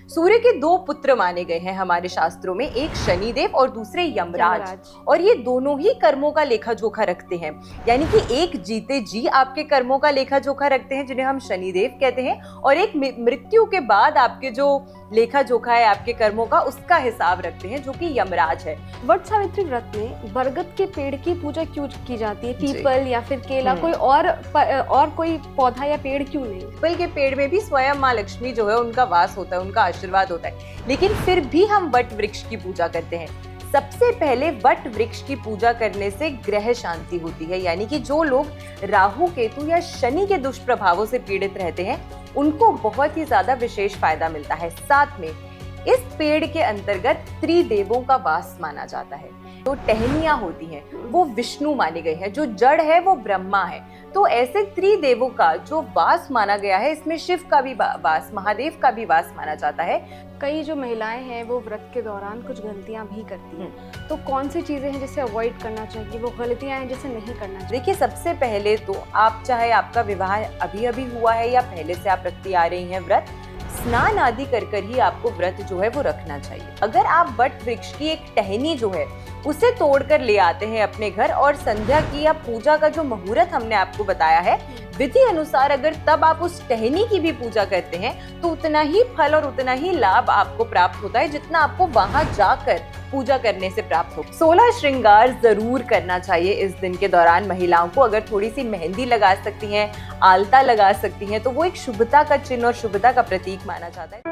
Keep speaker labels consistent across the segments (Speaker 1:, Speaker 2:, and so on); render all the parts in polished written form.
Speaker 1: सूर्य के दो पुत्र माने गए हैं हमारे शास्त्रों में, एक शनिदेव और दूसरे यमराज। और ये दोनों ही कर्मों का लेखा जोखा रखते हैं, यानी कि एक जीते जी आपके कर्मों का लेखा जोखा रखते हैं जिन्हें हम शनिदेव कहते हैं, और एक मृत्यु के बाद आपके जो लेखा जोखा है आपके कर्मों का, उसका हिसाब रखते हैं, जो कि यमराज है।
Speaker 2: वट सावित्री व्रत में बरगद के पेड़ की पूजा क्यों की जाती है? पीपल या फिर केला, कोई और कोई पौधा या पेड़ क्यों नहीं?
Speaker 1: पीपल के पेड़ में भी स्वयं माँ लक्ष्मी जो है उनका वास होता है, उनका आशीर्वाद होता है, लेकिन फिर भी हम वट वृक्ष की पूजा करते हैं। सबसे पहले वट वृक्ष की पूजा करने से ग्रह शांति होती है, यानी कि जो लोग राहु केतु या शनि के दुष्प्रभावों से पीड़ित रहते हैं उनको बहुत ही ज्यादा विशेष फायदा मिलता है। साथ में इस पेड़ के अंतर्गत त्रिदेवों का वास माना जाता है। तो टहनियां होती हैं वो विष्णु माने गए हैं, जो जड़ है वो ब्रह्मा है। तो ऐसे त्रिदेवों का जो वास माना गया है, इसमें शिव का भी वास, महादेव का भी वास माना जाता है।
Speaker 2: कई जो महिलाएं हैं वो व्रत के दौरान कुछ गलतियां भी करती हैं, तो कौन सी चीजें हैं जिसे अवॉइड करना चाहिए, वो गलतियां हैं जिसे नहीं करना चाहिए?
Speaker 1: देखिए, सबसे पहले तो आप, चाहे आपका विवाह अभी अभी हुआ है या पहले से आप रखती आ रही हैं व्रत, स्नान आदि कर ही आपको व्रत जो है वो रखना चाहिए। अगर आप वट वृक्ष की एक टहनी जो है उसे तोड़कर ले आते हैं अपने घर, और संध्या की या पूजा का जो मुहूर्त हमने आपको बताया है विधि अनुसार, अगर तब आप उस टहनी की भी पूजा करते हैं तो उतना ही फल और उतना ही लाभ आपको प्राप्त होता है जितना आपको वहां जाकर पूजा करने से प्राप्त हो। 16 श्रृंगार जरूर करना चाहिए इस दिन के दौरान महिलाओं को। अगर थोड़ी सी मेहंदी लगा सकती हैं, आलता लगा सकती हैं, तो वो एक शुभता का चिन्ह और शुभता का प्रतीक माना जाता है।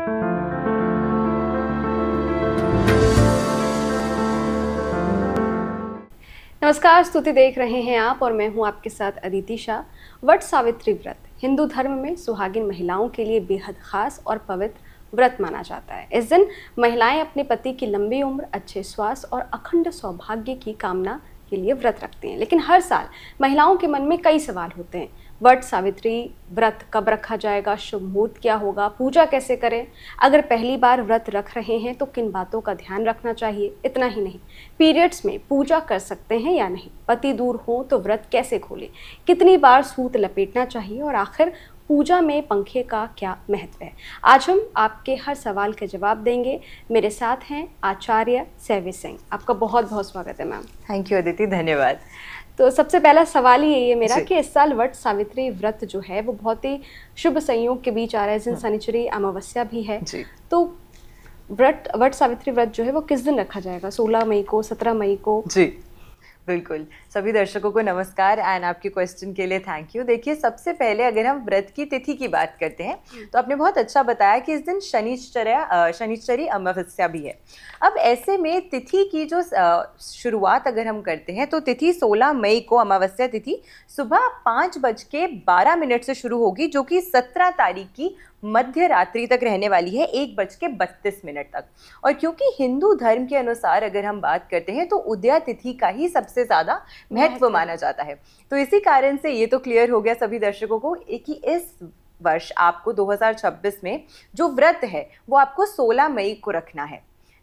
Speaker 2: नमस्कार, स्तुति देख रहे हैं आप और मैं हूं आपके साथ अदिति शाह। वट सावित्री व्रत हिंदू धर्म में सुहागिन महिलाओं के लिए बेहद खास और पवित्र व्रत माना जाता है। इस दिन महिलाएं अपने पति की लंबी उम्र, अच्छे स्वास्थ्य और अखंड सौभाग्य की कामना के लिए व्रत रखते हैं। लेकिन हर साल महिलाओं के मन में कई सवाल होते हैं। वट सावित्री व्रत कब रखा जाएगा? शुभ मुहूर्त क्या होगा? पूजा कैसे करें? अगर पहली बार व्रत रख रहे हैं तो किन बातों का ध्यान रखना चाहिए? इतना ही नहीं, पीरियड्स में पूजा कर सकते हैं या नहीं? पति दूर हो तो व्रत कैसे खोलें? कितनी बार सूत लपेटना चाहिए? और आखिर पूजा में पंखे का क्या महत्व है? आज हम आपके हर सवाल के जवाब देंगे। मेरे साथ हैं आचार्य सैवी सिंह। आपका बहुत बहुत स्वागत है मैम।
Speaker 1: थैंक यू अदिति, धन्यवाद।
Speaker 2: तो सबसे पहला सवाल ही यही है मेरा कि इस साल वट सावित्री व्रत जो है वो बहुत ही शुभ संयोग के बीच आ रहा है, जिन शनिचरी अमावस्या भी है। तो वट सावित्री व्रत जो है वो किस दिन रखा जाएगा? 16 मई को, 17 मई को?
Speaker 1: जी बिल्कुल। सभी दर्शकों को नमस्कार एंड आपके क्वेश्चन के लिए थैंक यू। देखिए, सबसे पहले अगर हम व्रत की तिथि की बात करते हैं तो आपने बहुत अच्छा बताया कि इस दिन शनिचरी अमावस्या भी है। अब ऐसे में तिथि की जो शुरुआत अगर हम करते हैं तो तिथि 16 मई को, अमावस्या तिथि सुबह 5:12 से शुरू होगी, जो कि 17 तारीख की मध्य रात्रि तक रहने वाली है, 1:32 तक। और क्योंकि हिंदू धर्म के अनुसार अगर हम बात करते हैं तो उदया तिथि का ही सबसे ज्यादा महत्व माना जाता है। तो इसी कारण से ये तो क्लियर हो गया सभी दर्शकों को कि इस वर्ष आपको 2026 में जो व्रत है वो आपको 16 मई को रखना है।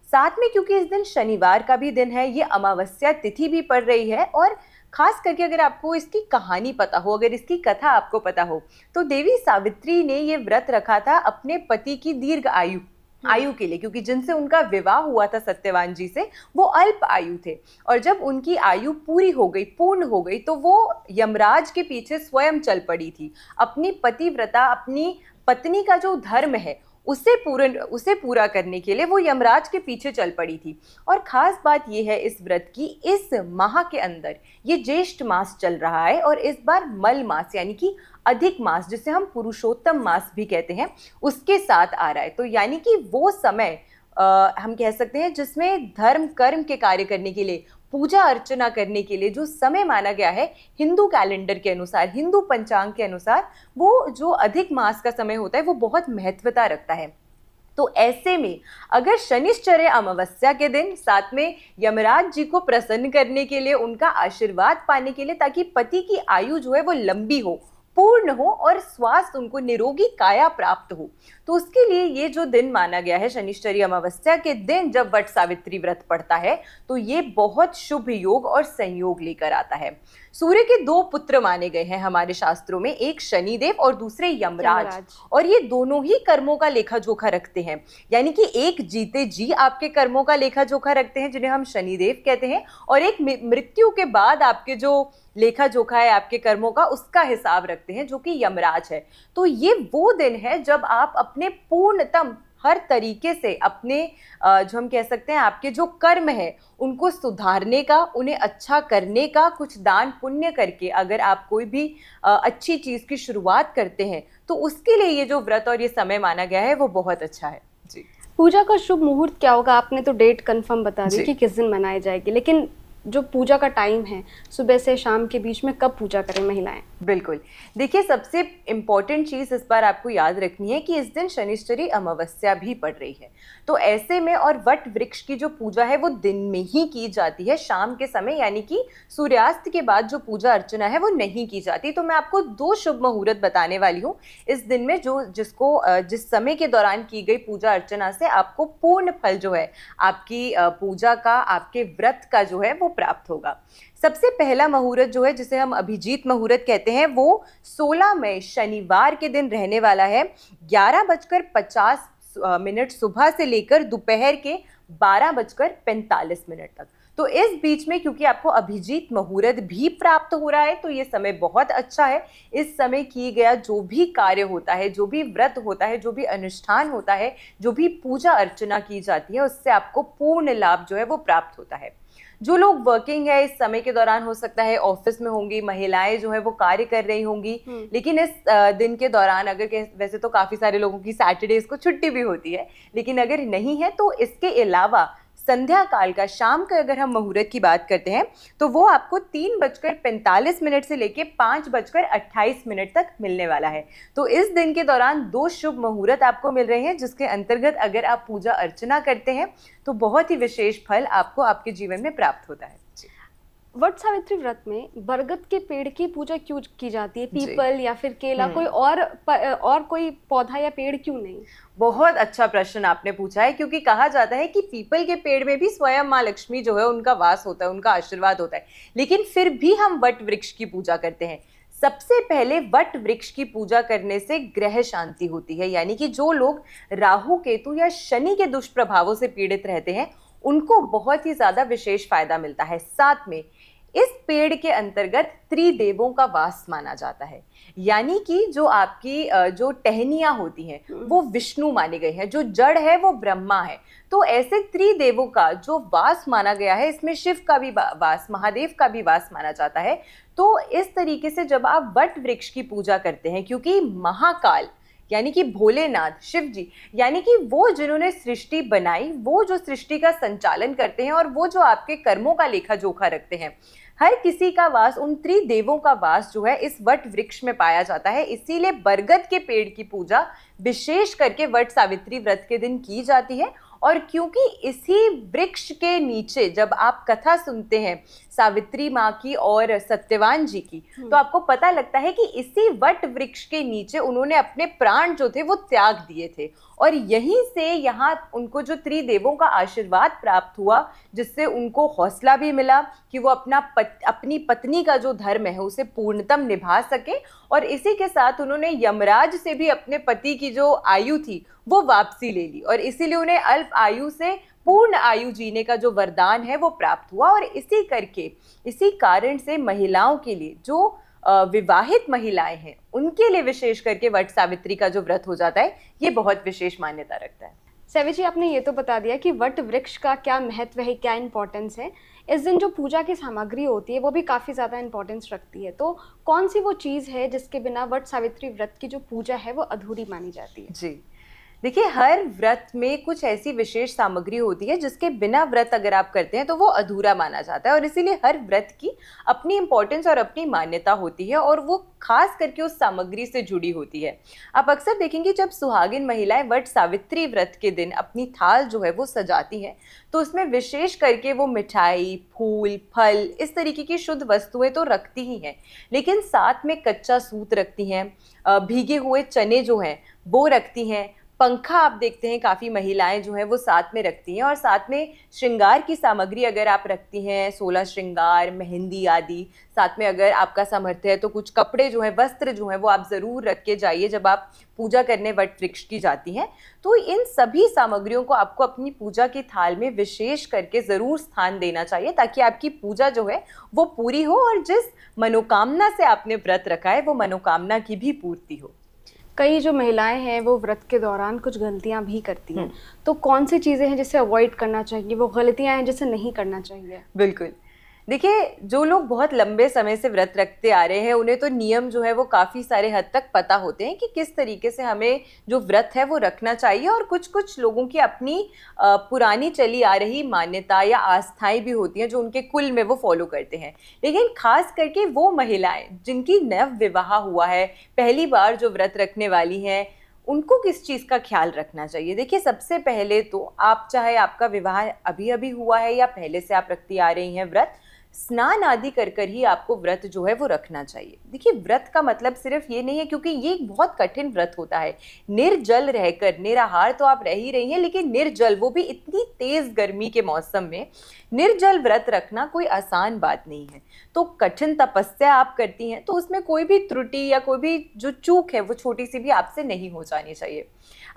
Speaker 1: साथ में क्योंकि इस दिन शनिवार का भी दिन है, ये अमावस्या तिथि भी पड़ रही है, और खास करके अगर आपको इसकी कहानी पता हो, अगर इसकी कथा आपको पता हो, तो देवी सावित्री ने ये व्रत रखा था अपने पति की दीर्घ आयु के लिए, क्योंकि जिनसे उनका विवाह हुआ था सत्यवान जी से, वो अल्प आयु थे। और जब उनकी आयु पूर्ण हो गई तो वो यमराज के पीछे स्वयं चल पड़ी थी। अपनी पतिव्रता, अपनी पत्नी का जो धर्म है उसे पूरा करने के लिए वो यमराज के पीछे चल पड़ी थी। और खास बात यह है इस व्रत की, इस माह के अंदर ये ज्येष्ठ मास चल रहा है, और इस बार मल मास यानी कि अधिक मास, जिसे हम पुरुषोत्तम मास भी कहते हैं, उसके साथ आ रहा है। तो यानी कि वो समय हम कह सकते हैं जिसमें धर्म कर्म के कार्य करने के लिए, पूजा अर्चना करने के लिए जो समय माना गया है हिंदू कैलेंडर के अनुसार, हिंदू पंचांग के अनुसार, वो जो अधिक मास का समय होता है वो बहुत महत्वता रखता है। तो ऐसे में अगर शनिश्चर्य अमावस्या के दिन, साथ में यमराज जी को प्रसन्न करने के लिए, उनका आशीर्वाद पाने के लिए, ताकि पति की आयु जो है वो लंबी हो, पूर्ण हो और स्वास्थ्य उनको निरोगी काया प्राप्त हो। तो उसके लिए ये जो दिन माना गया है शनिश्चरी अमावस्या के दिन जब वट सावित्री व्रत पड़ता है, तो ये बहुत शुभ योग और संयोग लेकर आता है। सूर्य के दो पुत्र माने गए हैं हमारे शास्त्रों में, एक शनिदेव और दूसरे यमराज, और ये दोनों ही कर्मों का लेखा जोखा रखते हैं। यानी कि एक जीते जी आपके कर्मों का लेखा जोखा रखते हैं जिन्हें हम शनिदेव कहते हैं, और एक मृत्यु के बाद आपके जो लेखा जोखा है आपके कर्मों का उसका हिसाब रखते हैं जो कि यमराज है। तो ये वो दिन है जब आप अपने पूर्णतम हर तरीके से अपने जो हम कह सकते हैं आपके जो कर्म है उनको सुधारने का, उन्हें अच्छा करने का, कुछ दान पुण्य करके अगर आप कोई भी अच्छी चीज की शुरुआत करते हैं तो उसके लिए ये जो व्रत और ये समय माना गया है वो बहुत अच्छा है जी।
Speaker 2: पूजा का शुभ मुहूर्त क्या होगा? आपने तो डेट कंफर्म बता दी कि किस दिन मनाई जाएगी, लेकिन जो पूजा का टाइम है सुबह से शाम के बीच में कब पूजा करें महिलाएं?
Speaker 1: बिल्कुल, देखिए सबसे इम्पॉर्टेंट चीज़ इस बार आपको याद रखनी है कि इस दिन शनिश्चरी अमावस्या भी पड़ रही है। तो ऐसे में और वट वृक्ष की जो पूजा है वो दिन में ही की जाती है, शाम के समय यानी कि सूर्यास्त के बाद जो पूजा अर्चना है वो नहीं की जाती। तो मैं आपको दो शुभ मुहूर्त बताने वाली हूँ इस दिन में जिस समय के दौरान की गई पूजा अर्चना से आपको पूर्ण फल जो है आपकी पूजा का, आपके व्रत का जो है वो प्राप्त होगा। सबसे पहला मुहूर्त जो है जिसे हम अभिजीत मुहूर्त कहते हैं वो 16 मई शनिवार के दिन रहने वाला है। 11:50 सुबह से लेकर दोपहर के 12:45 तक। तो इस बीच में क्योंकि आपको अभिजीत मुहूर्त भी प्राप्त हो रहा है तो ये समय बहुत अच्छा है। इस समय की गया जो भी कार्य होता है, जो भी व्रत होता है, जो भी अनुष्ठान होता है, जो भी पूजा अर्चना की जाती है उससे आपको पूर्ण लाभ जो है वो प्राप्त होता है। जो लोग वर्किंग है इस समय के दौरान, हो सकता है ऑफिस में होंगी, महिलाएं जो है वो कार्य कर रही होंगी, लेकिन इस दिन के दौरान अगर वैसे तो काफी सारे लोगों की सैटरडेज को छुट्टी भी होती है, लेकिन अगर नहीं है तो इसके अलावा संध्या काल का, शाम का अगर हम मुहूर्त की बात करते हैं तो वो आपको 3:45 से लेके 5:28 तक मिलने वाला है। तो इस दिन के दौरान दो शुभ मुहूर्त आपको मिल रहे हैं जिसके अंतर्गत अगर आप पूजा अर्चना करते हैं तो बहुत ही विशेष फल आपको आपके जीवन में प्राप्त होता है।
Speaker 2: वट सावित्री व्रत में बरगद के पेड़ की पूजा क्यों की जाती है? पीपल या फिर केला, कोई और कोई पौधा या पेड़ क्यों नहीं?
Speaker 1: बहुत अच्छा प्रश्न आपने पूछा है, क्योंकि कहा जाता है कि पीपल के पेड़ में भी स्वयं माँ लक्ष्मी जो है उनका वास होता है, उनका आशीर्वाद होता है, लेकिन फिर भी हम वट वृक्ष की पूजा करते हैं। सबसे पहले वट वृक्ष की पूजा करने से ग्रह शांति होती है, यानी कि जो लोग राहु केतु या शनि के दुष्प्रभावों से पीड़ित रहते हैं उनको बहुत ही ज्यादा विशेष फायदा मिलता है। साथ में इस पेड़ के अंतर्गत त्रिदेवों का वास माना जाता है, यानी कि जो आपकी जो टहनियां होती हैं वो विष्णु माने गए हैं, जो जड़ है वो ब्रह्मा है। तो ऐसे त्रिदेवों का जो वास माना गया है, इसमें शिव का भी वास, महादेव का भी वास माना जाता है। तो इस तरीके से जब आप वट वृक्ष की पूजा करते हैं, क्योंकि महाकाल यानी कि भोलेनाथ शिव जी, यानी कि वो जिन्होंने सृष्टि बनाई, वो जो सृष्टि का संचालन करते हैं और वो जो आपके कर्मों का लेखा जोखा रखते हैं, हर किसी का वास, उन त्रिदेवों का वास जो है इस वट वृक्ष में पाया जाता है। इसीलिए बरगद के पेड़ की पूजा विशेष करके वट सावित्री व्रत के दिन की जाती है। और क्योंकि इसी वृक्ष के नीचे जब आप कथा सुनते हैं सावित्री माँ की और सत्यवान जी की, तो आपको पता लगता है कि इसी वट वृक्ष के नीचे उन्होंने अपने प्राण जो थे वो त्याग दिए थे, और यहीं से यहाँ उनको जो त्रिदेवों का आशीर्वाद प्राप्त हुआ, जिससे उनको हौसला भी मिला कि वो अपनी पत्नी का जो धर्म है उसे पूर्णतम निभा सके। और इसी के साथ उन्होंने यमराज से भी अपने पति की जो आयु थी वो वापसी ले ली, और इसीलिए उन्हें अल्प आयु से पूर्ण आयु जीने का जो वरदान है वो प्राप्त हुआ। और इसी कारण से महिलाओं के लिए, जो विवाहित महिलाएं हैं उनके लिए विशेष करके वट सावित्री का जो व्रत हो जाता है ये बहुत विशेष मान्यता रखता है।
Speaker 2: सेवी जी, आपने ये तो बता दिया कि वट वृक्ष का क्या महत्व है, क्या इंपॉर्टेंस है। इस दिन जो पूजा की सामग्री होती है वो भी काफ़ी ज़्यादा इंपॉर्टेंस रखती है, तो कौन सी वो चीज़ है जिसके बिना वट सावित्री व्रत की जो पूजा है वो अधूरी मानी जाती है?
Speaker 1: जी देखिए, हर व्रत में कुछ ऐसी विशेष सामग्री होती है जिसके बिना व्रत अगर आप करते हैं तो वो अधूरा माना जाता है, और इसीलिए हर व्रत की अपनी इंपॉर्टेंस और अपनी मान्यता होती है, और वो खास करके उस सामग्री से जुड़ी होती है। आप अक्सर देखेंगे जब सुहागिन महिलाएं वट सावित्री व्रत के दिन अपनी थाल जो है वो सजाती हैं, तो उसमें विशेष करके वो मिठाई, फूल, फल, इस तरीके की शुद्ध वस्तुएं तो रखती ही हैं, लेकिन साथ में कच्चा सूत रखती हैं, भीगे हुए चने जो हैं वो रखती हैं, पंखा आप देखते हैं काफ़ी महिलाएं जो हैं वो साथ में रखती हैं, और साथ में श्रृंगार की सामग्री अगर आप रखती हैं, 16 श्रृंगार, मेहंदी आदि, साथ में अगर आपका सामर्थ्य है तो कुछ कपड़े जो हैं, वस्त्र जो हैं वो आप ज़रूर रख के जाइए जब आप पूजा करने वट वृक्ष की जाती हैं। तो इन सभी सामग्रियों को आपको अपनी पूजा की थाल में विशेष करके ज़रूर स्थान देना चाहिए, ताकि आपकी पूजा जो है वो पूरी हो, और जिस मनोकामना से आपने व्रत रखा है वो मनोकामना की भी पूर्ति हो।
Speaker 2: कई जो महिलाएं हैं वो व्रत के दौरान कुछ गलतियां भी करती हैं, तो कौन सी चीज़ें हैं जिसे अवॉइड करना चाहिए, वो गलतियां हैं जिसे नहीं करना चाहिए?
Speaker 1: बिल्कुल। देखिए, जो लोग बहुत लंबे समय से व्रत रखते आ रहे हैं उन्हें तो नियम जो है वो काफ़ी सारे हद तक पता होते हैं कि किस तरीके से हमें जो व्रत है वो रखना चाहिए, और कुछ कुछ लोगों की अपनी पुरानी चली आ रही मान्यता या आस्थाएं भी होती हैं जो उनके कुल में वो फॉलो करते हैं। लेकिन खास करके वो महिलाएं जिनकी नव विवाह हुआ है, पहली बार जो व्रत रखने वाली हैं, उनको किस चीज़ का ख्याल रखना चाहिए? देखिए, सबसे पहले तो आप, चाहे आपका विवाह अभी अभी हुआ है या पहले से आप रखती आ रही हैं व्रत, स्नान आदि कर कर ही आपको व्रत जो है वो रखना चाहिए। देखिए, व्रत का मतलब सिर्फ ये नहीं है, क्योंकि ये एक बहुत कठिन व्रत होता है। निर्जल रहकर, निराहार तो आप रह ही रही हैं, लेकिन निर्जल, वो भी इतनी तेज गर्मी के मौसम में निर्जल व्रत रखना कोई आसान बात नहीं है। तो कठिन तपस्या आप करती हैं तो उसमें कोई भी त्रुटि या कोई भी जो चूक है वो छोटी सी भी आपसे नहीं हो जानी चाहिए।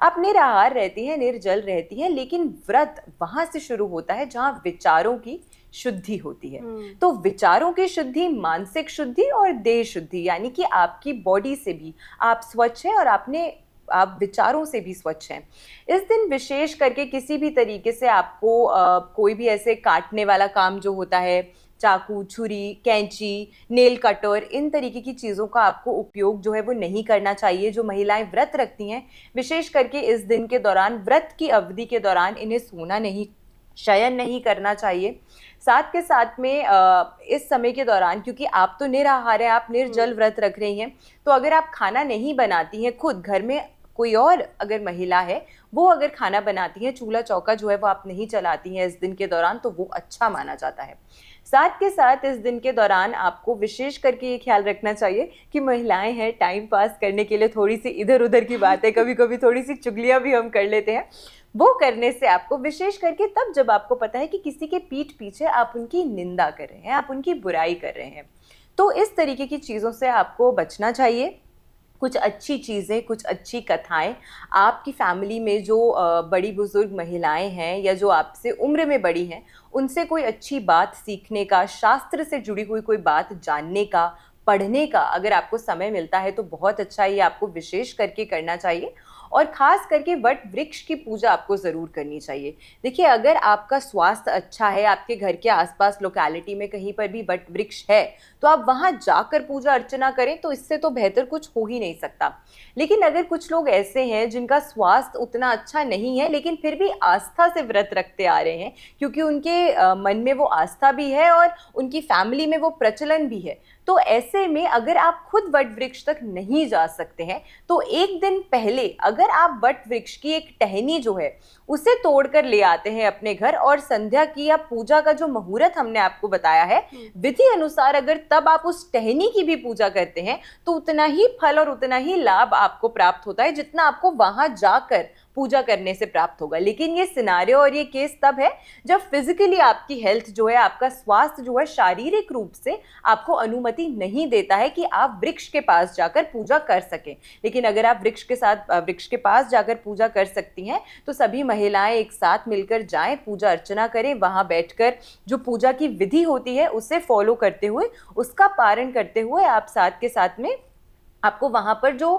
Speaker 1: आप निराहार रहती हैं, निर्जल रहती हैं, लेकिन व्रत वहां से शुरू होता है जहां विचारों की शुद्धि होती है। तो विचारों की शुद्धि, मानसिक शुद्धि और देह शुद्धि, यानी कि आपकी बॉडी से भी आप स्वच्छ हैं और आप विचारों से भी स्वच्छ हैं। इस दिन विशेष करके किसी भी तरीके से आपको कोई भी ऐसे काटने वाला काम जो होता है, चाकू, छुरी, कैंची, नेल कटर, इन तरीके की चीज़ों का आपको उपयोग जो है वो नहीं करना चाहिए। जो महिलाएं व्रत रखती हैं, विशेष करके इस दिन के दौरान, व्रत की अवधि के दौरान, इन्हें सोना नहीं, शयन नहीं करना चाहिए। साथ के साथ में इस समय के दौरान, क्योंकि आप तो निराहार हैं, आप निर्जल व्रत रख रही हैं, तो अगर आप खाना नहीं बनाती हैं खुद, घर में कोई और अगर महिला है वो अगर खाना बनाती है, चूल्हा चौका जो है वो आप नहीं चलाती हैं इस दिन के दौरान, तो वो अच्छा माना जाता है। साथ के साथ इस दिन के दौरान आपको विशेष करके ये ख्याल रखना चाहिए कि महिलाएं हैं, टाइम पास करने के लिए थोड़ी सी इधर उधर की बातें, कभी कभी थोड़ी सी चुगलियां भी हम कर लेते हैं। वो करने से आपको, विशेष करके तब जब आपको पता है कि किसी के पीठ पीछे आप उनकी निंदा कर रहे हैं, आप उनकी बुराई कर रहे हैं, तो इस तरीके की चीज़ों से आपको बचना चाहिए। कुछ अच्छी चीज़ें, कुछ अच्छी कथाएं, आपकी फैमिली में जो बड़ी बुजुर्ग महिलाएं हैं या जो आपसे उम्र में बड़ी हैं, उनसे कोई अच्छी बात सीखने का, शास्त्र से जुड़ी हुई कोई बात जानने का, पढ़ने का अगर आपको समय मिलता है तो बहुत अच्छा, ये आपको विशेष करके करना चाहिए। और ख़ास करके वट वृक्ष की पूजा आपको ज़रूर करनी चाहिए। देखिए, अगर आपका स्वास्थ्य अच्छा है, आपके घर के आसपास लोकेलिटी में कहीं पर भी वट वृक्ष है, तो आप वहाँ जाकर पूजा अर्चना करें, तो इससे तो बेहतर कुछ हो ही नहीं सकता। लेकिन अगर कुछ लोग ऐसे हैं जिनका स्वास्थ्य उतना अच्छा नहीं है, लेकिन फिर भी आस्था से व्रत रखते आ रहे हैं, क्योंकि उनके मन में वो आस्था भी है और उनकी फैमिली में वो प्रचलन भी है, तो ऐसे में अगर आप खुद वट वृक्ष तक नहीं जा सकते हैं, तो एक दिन पहले अगर आप वट वृक्ष की एक टहनी जो है उसे तोड़कर ले आते हैं अपने घर, और संध्या की या पूजा का जो मुहूर्त हमने आपको बताया है, विधि अनुसार अगर तब आप उस टहनी की भी पूजा करते हैं, तो उतना ही फल और उतना ही लाभ आपको प्राप्त होता है जितना आपको वहां जाकर पूजा करने से प्राप्त होगा। लेकिन ये सिनारियो और ये केस तब है जब फिजिकली आपकी हेल्थ जो है, आपका स्वास्थ्य जो है, शारीरिक रूप से आपको अनुमति नहीं देता है कि आप वृक्ष के पास जाकर पूजा कर सकें। लेकिन अगर आप वृक्ष के पास जाकर पूजा कर सकती हैं, तो सभी महिलाएं एक साथ मिलकर जाएं, पूजा अर्चना करें, वहां बैठकर जो पूजा की विधि होती है उसे फॉलो करते हुए, उसका पारण करते हुए, आप साथ के साथ में आपको वहां पर जो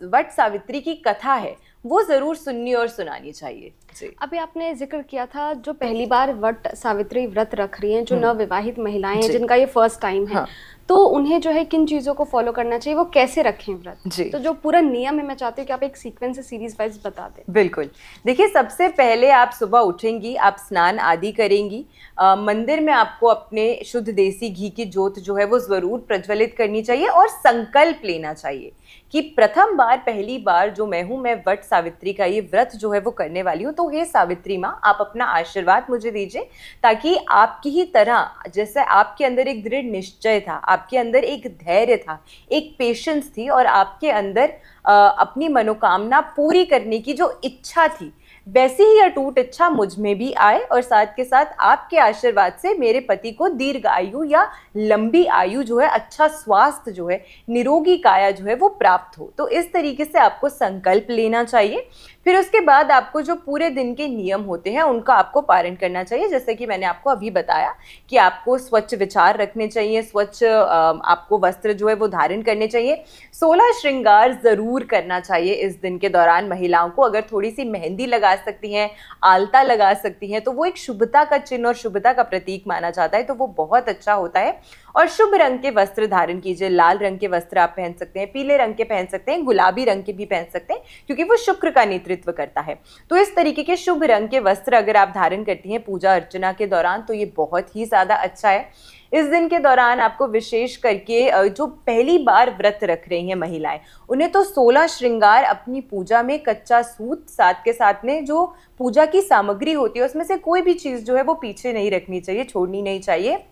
Speaker 1: वट सावित्री की कथा है वो जरूर सुननी और सुनानी चाहिए। जी।
Speaker 2: अभी आपने जिक्र किया था जो पहली बार वट सावित्री व्रत रख रही हैं, जो नवविवाहित महिलाएं हैं, जिनका ये फर्स्ट टाइम है,
Speaker 1: हाँ।
Speaker 2: तो उन्हें जो है किन चीज़ों को फॉलो करना चाहिए, वो कैसे रखें व्रत?
Speaker 1: जी।
Speaker 2: तो जो पूरा नियम है, मैं चाहती हूँ कि आप एक सीक्वेंस से सीरीज वाइज बता दें।
Speaker 1: बिल्कुल। देखिए, सबसे पहले आप सुबह उठेंगी, आप स्नान आदि करेंगी, मंदिर में आपको अपने शुद्ध देसी घी की जोत जो है वो ज़रूर प्रज्वलित करनी चाहिए और संकल्प लेना चाहिए कि प्रथम बार, पहली बार जो मैं हूँ, मैं वट सावित्री का ये व्रत जो है वो करने वाली हूँ, तो हे सावित्री माँ, आप अपना आशीर्वाद मुझे दीजिए, ताकि आपकी ही तरह, जैसे आपके अंदर एक दृढ़ निश्चय था, आपके अंदर एक धैर्य था, एक पेशेंस थी और आपके अंदर अपनी मनोकामना पूरी करने की जो इच्छा थी, वैसी ही अटूट इच्छा मुझ में भी आए और साथ के साथ आपके आशीर्वाद से मेरे पति को दीर्घ आयु या लंबी आयु जो है, अच्छा स्वास्थ्य जो है, निरोगी काया जो है वो प्राप्त हो। तो इस तरीके से आपको संकल्प लेना चाहिए। फिर उसके बाद आपको जो पूरे दिन के नियम होते हैं उनका आपको पालन करना चाहिए, जैसे कि मैंने आपको अभी बताया कि आपको स्वच्छ विचार रखने चाहिए, स्वच्छ आपको वस्त्र जो है वो धारण करने चाहिए, 16 श्रृंगार जरूर करना चाहिए इस दिन के दौरान। महिलाओं को अगर थोड़ी सी मेहंदी लगा सकती हैं, आलता लगा सकती हैं, तो वो एक शुभता का चिन्ह और शुभता का प्रतीक माना जाता है, तो वो बहुत अच्छा होता है। और शुभ रंग के वस्त्र धारण कीजिए, लाल रंग के वस्त्र आप पहन सकते हैं, पीले रंग के पहन सकते हैं, गुलाबी रंग के भी पहन सकते हैं, क्योंकि वो शुक्र का नेतृत्व करता है। तो इस तरीके के शुभ रंग के वस्त्र अगर आप धारण करती हैं पूजा अर्चना के दौरान, तो ये बहुत ही ज्यादा अच्छा है। इस दिन के दौरान आपको विशेष करके जो पहली बार व्रत रख रही हैं महिलाएं, उन्हें तो 16 श्रृंगार अपनी पूजा में, कच्चा सूत साथ के साथ में जो पूजा की सामग्री होती है उसमें से कोई भी चीज जो है वो पीछे नहीं रखनी चाहिए, छोड़नी नहीं चाहिए।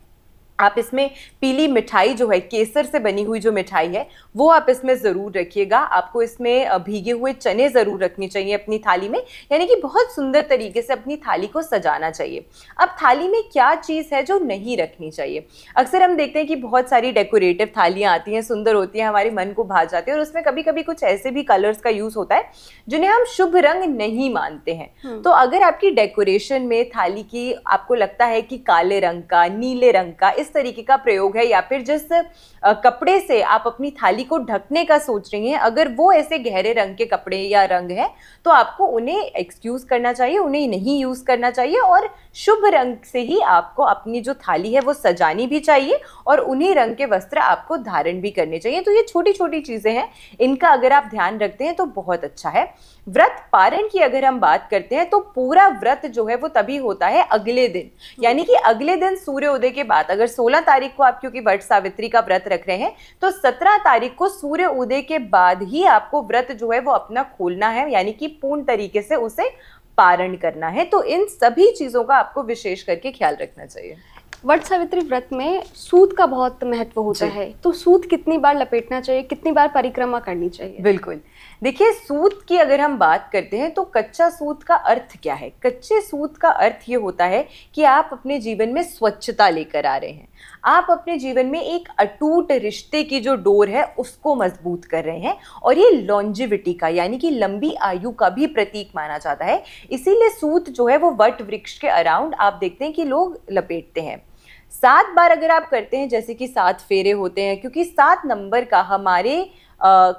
Speaker 1: आप इसमें पीली मिठाई जो है, केसर से बनी हुई जो मिठाई है, वो आप इसमें ज़रूर रखिएगा। आपको इसमें भीगे हुए चने ज़रूर रखने चाहिए अपनी थाली में, यानी कि बहुत सुंदर तरीके से अपनी थाली को सजाना चाहिए। अब थाली में क्या चीज़ है जो नहीं रखनी चाहिए? अक्सर हम देखते हैं कि बहुत सारी डेकोरेटिव थालियाँ आती हैं, सुंदर होती हैं, हमारे मन को भा जाती है, और उसमें कभी कभी कुछ ऐसे भी कलर्स का यूज़ होता है जिन्हें हम शुभ रंग नहीं मानते हैं। तो अगर आपकी डेकोरेशन में थाली की आपको लगता है कि काले रंग का, नीले रंग का, इस तरीके का प्रयोग है, या फिर जिस कपड़े से आप अपनी थाली को ढकने का सोच रही हैं, अगर वो ऐसे गहरे रंग के कपड़े या रंग है, तो आपको उन्हें एक्सक्यूज करना चाहिए, उन्हें नहीं यूज करना चाहिए, और शुभ रंग से ही आपको अपनी जो थाली है वो सजानी भी चाहिए, और उन्हीं रंग के वस्त्र आपको धारण भी करने चाहिए। तो ये छोटी छोटी चीजें हैं, इनका अगर आप ध्यान रखते हैं तो बहुत अच्छा है। व्रत पारण की अगर हम बात करते हैं तो पूरा व्रत जो है वो तभी होता है अगले दिन, यानी कि अगले दिन सूर्योदय के बाद। अगर 16 तारीख को आप क्योंकि वट सावित्री का व्रत रख रहे हैं, तो 17 तारीख को सूर्य उदय के बाद ही आपको व्रत जो है वो अपना खोलना है, यानी कि पूर्ण तरीके से उसे पारण करना है। तो इन सभी चीजों का आपको विशेष करके ख्याल रखना चाहिए।
Speaker 2: वट सावित्री व्रत में सूत का बहुत महत्व होता है, तो सूत कितनी बार लपेटना चाहिए, कितनी बार परिक्रमा करनी चाहिए?
Speaker 1: बिल्कुल, देखिए, सूत की अगर हम बात करते हैं तो कच्चा सूत का अर्थ क्या है? कच्चे सूत का अर्थ ये होता है कि आप अपने जीवन में स्वच्छता लेकर आ रहे हैं, आप अपने जीवन में एक अटूट रिश्ते की जो डोर है उसको मजबूत कर रहे हैं, और ये लॉन्जिविटी का, यानी कि लंबी आयु का भी प्रतीक माना जाता है। इसीलिए सूत जो है वो वट वृक्ष के अराउंड आप देखते हैं कि लोग लपेटते हैं। 7 बार अगर आप करते हैं, जैसे कि 7 फेरे होते हैं, क्योंकि 7 नंबर का हमारे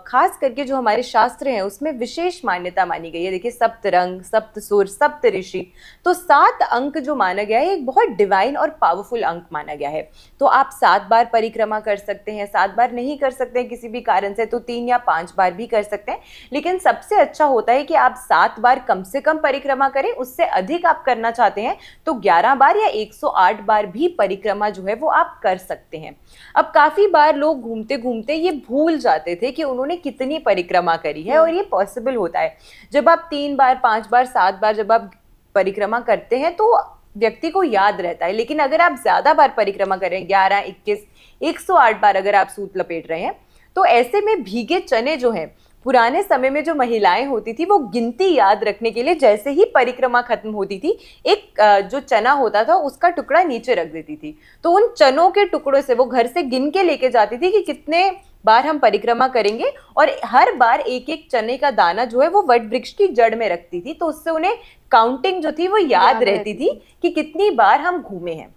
Speaker 1: खास करके जो हमारे शास्त्र हैं उसमें विशेष मान्यता मानी गई है। देखिए, सप्त रंग, सप्त सुर, सप्त ऋषि, तो 7 अंक जो माना गया है एक बहुत डिवाइन और पावरफुल अंक माना गया है। तो आप 7 बार परिक्रमा कर सकते हैं, 7 बार नहीं कर सकते हैं किसी भी कारण से तो 3 या 5 बार भी कर सकते हैं, लेकिन सबसे अच्छा होता है कि आप 7 बार कम से कम परिक्रमा करें। उससे अधिक आप करना चाहते हैं तो 11 बार या 108 बार भी परिक्रमा जो है वो आप कर सकते हैं। अब काफी बार लोग घूमते घूमते ये भूल जाते थे कि उन्होंने कितनी परिक्रमा करी है, और ये पॉसिबल होता है जब आप 3 बार, 5 बार, 7 बार जब आप परिक्रमा करते हैं तो व्यक्ति को याद रहता है। लेकिन अगर आप ज्यादा बार परिक्रमा करें, 11, 21, 108 बार अगर आप सूत लपेट रहे हैं, तो ऐसे में भीगे चने जो हैं, पुराने समय में जो महिलाएं होती थी वो गिनती याद रखने के लिए जैसे ही परिक्रमा खत्म होती थी, एक जो चना होता था उसका टुकड़ा नीचे रख देती थी। तो उन चनों के टुकड़ों से वो घर से गिन के लेके जाती थी कि कितने बार हम परिक्रमा करेंगे, और हर बार एक एक चने का दाना जो है वो वट वृक्ष की जड़ में रखती थी। तो उससे उन्हें काउंटिंग जो थी वो याद रहती थी कि कितनी बार हम घूमे हैं।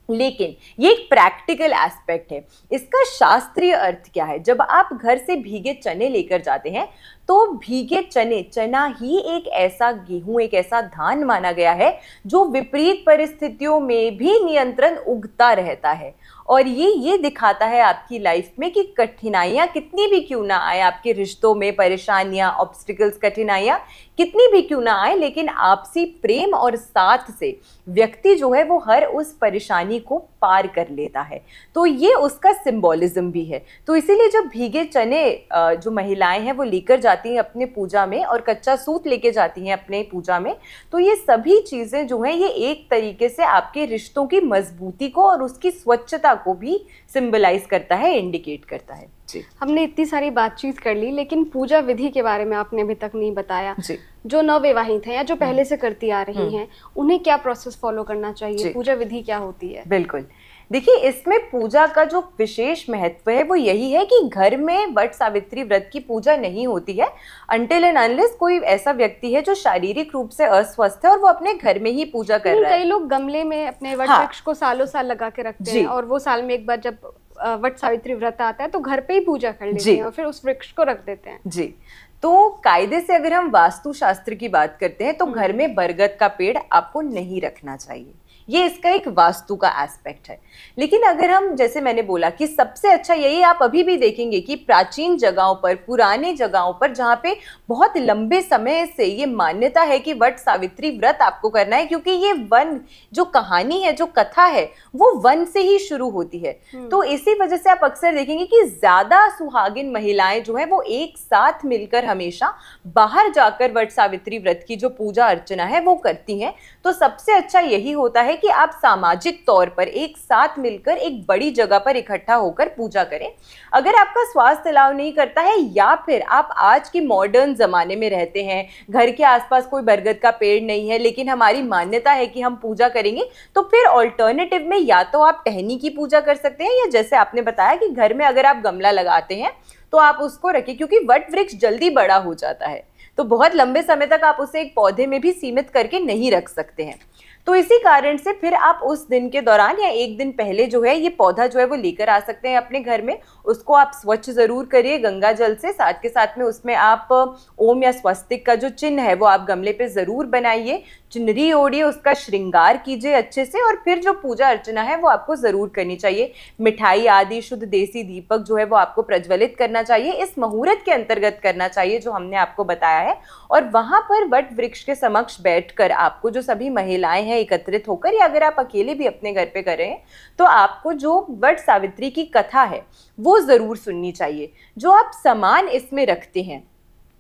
Speaker 1: लेकिन ये एक प्रैक्टिकल एस्पेक्ट है। इसका शास्त्रीय अर्थ क्या है? जब आप घर से भीगे चने लेकर जाते हैं तो भीगे चने, चना ही एक ऐसा गेहूं, एक ऐसा धान माना गया है जो विपरीत परिस्थितियों में भी नियंत्रण उगता रहता है। और ये दिखाता है आपकी लाइफ में कि कठिनाइयां कितनी भी क्यों ना आए, आपके रिश्तों में परेशानियां, ऑब्स्टिकल्स, कठिनाइयां कितनी भी क्यों ना आए, लेकिन आपसी प्रेम और साथ से व्यक्ति जो है वो हर उस परेशानी को पार कर लेता है। तो ये उसका सिंबॉलिज्म भी है। तो इसीलिए जब भीगे चने जो महिलाएं हैं वो लेकर जाती हैं अपने पूजा में, और कच्चा सूत लेके जाती हैं अपने पूजा में, तो ये सभी चीजें जो हैं ये एक तरीके से आपके रिश्तों की मजबूती को और उसकी स्वच्छता को भी सिंबलाइज करता है, इंडिकेट करता है। जी,
Speaker 2: हमने इतनी सारी बातचीत कर ली, लेकिन पूजा विधि के बारे में आपने अभी तक नहीं बताया।
Speaker 1: जी,
Speaker 2: जो नवविवाहित हैं या जो पहले से करती आ रही हैं, उन्हें क्या प्रोसेस फॉलो करना चाहिए? पूजा विधि क्या होती है?
Speaker 1: बिल्कुल। देखिए, इसमें पूजा का जो विशेष महत्व है वो यही है कि घर में वट सावित्री व्रत की पूजा नहीं होती है अनटिल एंड अनलेस कोई ऐसा व्यक्ति है जो शारीरिक रूप से अस्वस्थ है और वो अपने घर में ही पूजा कर रहा है।
Speaker 2: कई लोग गमले में अपने वट वृक्ष को सालों साल लगा के रखते हैं, और वो साल में एक बार जब वट सावित्री व्रत आता है तो घर पे ही पूजा कर लेते हैं और फिर उस वृक्ष को रख देते हैं।
Speaker 1: जी, तो कायदे से अगर हम वास्तु शास्त्र की बात करते हैं तो घर में बरगद का पेड़ आपको नहीं रखना चाहिए, ये इसका एक वास्तु का एस्पेक्ट है। लेकिन अगर हम, जैसे मैंने बोला कि सबसे अच्छा यही, आप अभी भी देखेंगे कि प्राचीन जगहों पर, पुराने जगहों पर जहाँ पे बहुत लंबे समय से ये मान्यता है कि वट सावित्री व्रत आपको करना है, क्योंकि ये वन जो कहानी है, जो कथा है, वो वन से ही शुरू होती है। तो इसी वजह से आप अक्सर देखेंगे कि ज्यादा सुहागिन महिलाएं जो है वो एक साथ मिलकर हमेशा बाहर जाकर वट सावित्री व्रत की जो पूजा अर्चना है वो करती हैं। तो सबसे अच्छा यही होता है कि आप सामाजिक तौर पर एक साथ मिलकर एक बड़ी जगह पर इकट्ठा होकर पूजा करें। अगर आपका स्वास्थ्य अलाउ नहीं करता है, या फिर आप आज की मॉडर्न जमाने में रहते हैं, घर के आसपास कोई बरगद का पेड़ नहीं है, लेकिन हमारी मान्यता है कि हम पूजा करेंगे, तो फिर ऑल्टरनेटिव में या तो आप टहनी की पूजा कर सकते हैं, या जैसे आपने बताया कि घर में अगर आप गमला लगाते हैं तो आप उसको रखें, क्योंकि वट वृक्ष जल्दी बड़ा हो जाता है, तो बहुत लंबे समय तक आप उसे एक पौधे में भी सीमित करके नहीं रख सकते हैं। तो इसी कारण से फिर आप उस दिन के दौरान या एक दिन पहले जो है ये पौधा जो है वो लेकर आ सकते हैं अपने घर में। उसको आप स्वच्छ जरूर करिए गंगा जल से, साथ के साथ में उसमें आप ओम या स्वस्तिक का जो चिन्ह है वो आप गमले पे जरूर बनाइए, चुनरी ओढ़िए, उसका श्रृंगार कीजिए अच्छे से, और फिर जो पूजा अर्चना है वो आपको जरूर करनी चाहिए। मिठाई आदि शुद्ध देसी दीपक जो है वो आपको प्रज्वलित करना चाहिए, इस मुहूर्त के अंतर्गत करना चाहिए जो हमने आपको बताया है। और वहां पर वट वृक्ष के समक्ष बैठकर आपको, जो सभी महिलाएं हैं एकत्रित होकर, या अगर आप अकेले भी अपने घर पे कर रहे हैं, तो आपको जो वट सावित्री की कथा है वो जरूर सुननी चाहिए। जो आप सामान इसमें रखते हैं